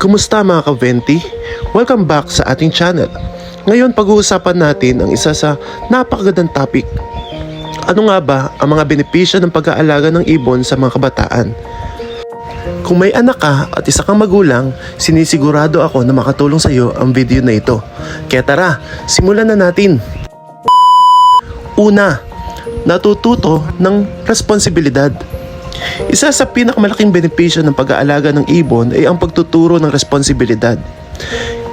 Kumusta mga ka-venti? Welcome back sa ating channel. Ngayon pag-uusapan natin ang isa sa napakagandang topic. Ano nga ba ang mga benepisyo ng pag-aalaga ng ibon sa mga kabataan? Kung may anak ka at isa kang magulang, sinisigurado ako na makatulong sa iyo ang video na ito. Kaya tara, simulan na natin. Una, natututo ng responsibilidad. Isa sa pinakamalaking benepisyo ng pag-aalaga ng ibon ay ang pagtuturo ng responsibilidad.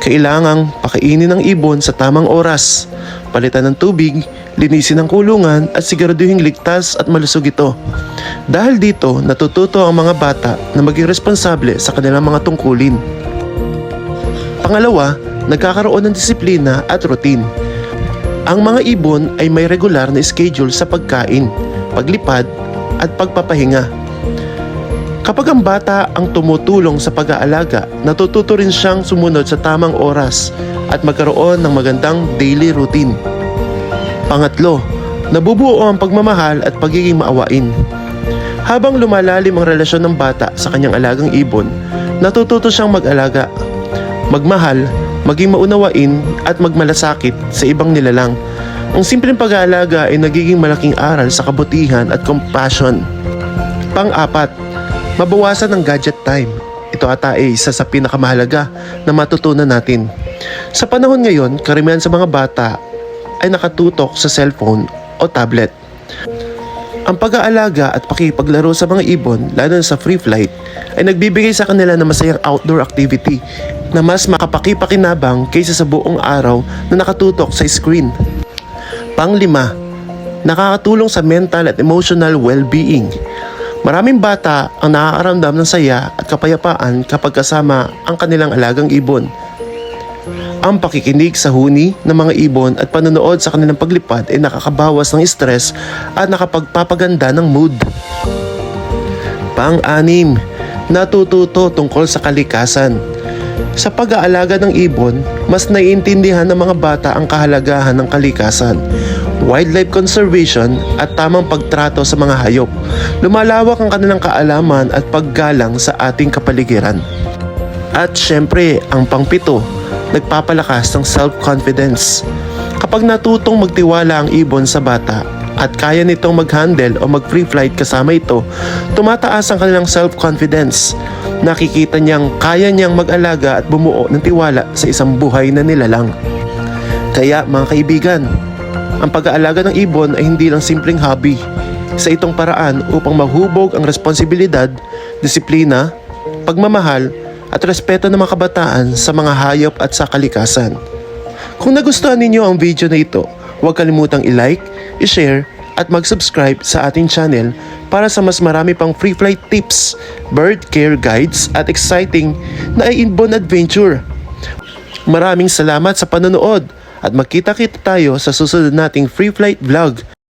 Kailangang pakainin ng ibon sa tamang oras, palitan ng tubig, linisin ang kulungan at siguraduhing ligtas at malusog ito. Dahil dito, natututo ang mga bata na maging responsable sa kanilang mga tungkulin. Pangalawa, nagkakaroon ng disiplina at routine. Ang mga ibon ay may regular na schedule sa pagkain, paglipad at pagpapahinga. Kapag ang bata ang tumutulong sa pag-aalaga, natututo rin siyang sumunod sa tamang oras at magkaroon ng magandang daily routine. Pangatlo, nabubuo ang pagmamahal at pagiging maawain. Habang lumalalim ang relasyon ng bata sa kanyang alagang ibon, natututo siyang mag-alaga, magmahal, maging maunawain at magmalasakit sa ibang nilalang. Ang simpleng pag-aalaga ay nagiging malaking aral sa kabutihan at compassion. Pang-apat, mabawasan ang gadget time. Ito ata ay isa sa pinakamahalaga na matutunan natin. Sa panahon ngayon, karamihan sa mga bata ay nakatutok sa cellphone o tablet. Ang pag-aalaga at pakipaglaro sa mga ibon, lalo na sa free flight, ay nagbibigay sa kanila ng masayang outdoor activity na mas makapakipakinabang kaysa sa buong araw na nakatutok sa screen. Pang-lima, nakakatulong sa mental at emotional well-being. Maraming bata ang nakakaramdam ng saya at kapayapaan kapag kasama ang kanilang alagang ibon. Ang pakikinig sa huni ng mga ibon at panonood sa kanilang paglipad ay nakakabawas ng stress at nakapagpapaganda ng mood. Pang-anim, natututo tungkol sa kalikasan. Sa pag-aalaga ng ibon, mas naiintindihan ng mga bata ang kahalagahan ng kalikasan, wildlife conservation at tamang pagtrato sa mga hayop. Lumalawak ang kanilang kaalaman at paggalang sa ating kapaligiran. At syempre, ang pang-pito, nagpapalakas ng self-confidence. Kapag natutong magtiwala ang ibon sa bata at kaya nitong mag-handle o mag-free flight kasama ito, tumataas ang kanilang self-confidence. Nakikita niyang kaya niyang mag-alaga at bumuo ng tiwala sa isang buhay na nilalang. Kaya mga kaibigan, ang pag-aalaga ng ibon ay hindi lang simpleng hobby. Sa itong paraan upang mahubog ang responsibilidad, disiplina, pagmamahal at respeto ng mga kabataan sa mga hayop at sa kalikasan. Kung nagustuhan ninyo ang video na ito, huwag kalimutang i-like, i-share at mag-subscribe sa ating channel para sa mas marami pang free flight tips, bird care guides at exciting na ibon adventure. Maraming salamat sa panonood at magkita-kita tayo sa susunod nating free flight vlog.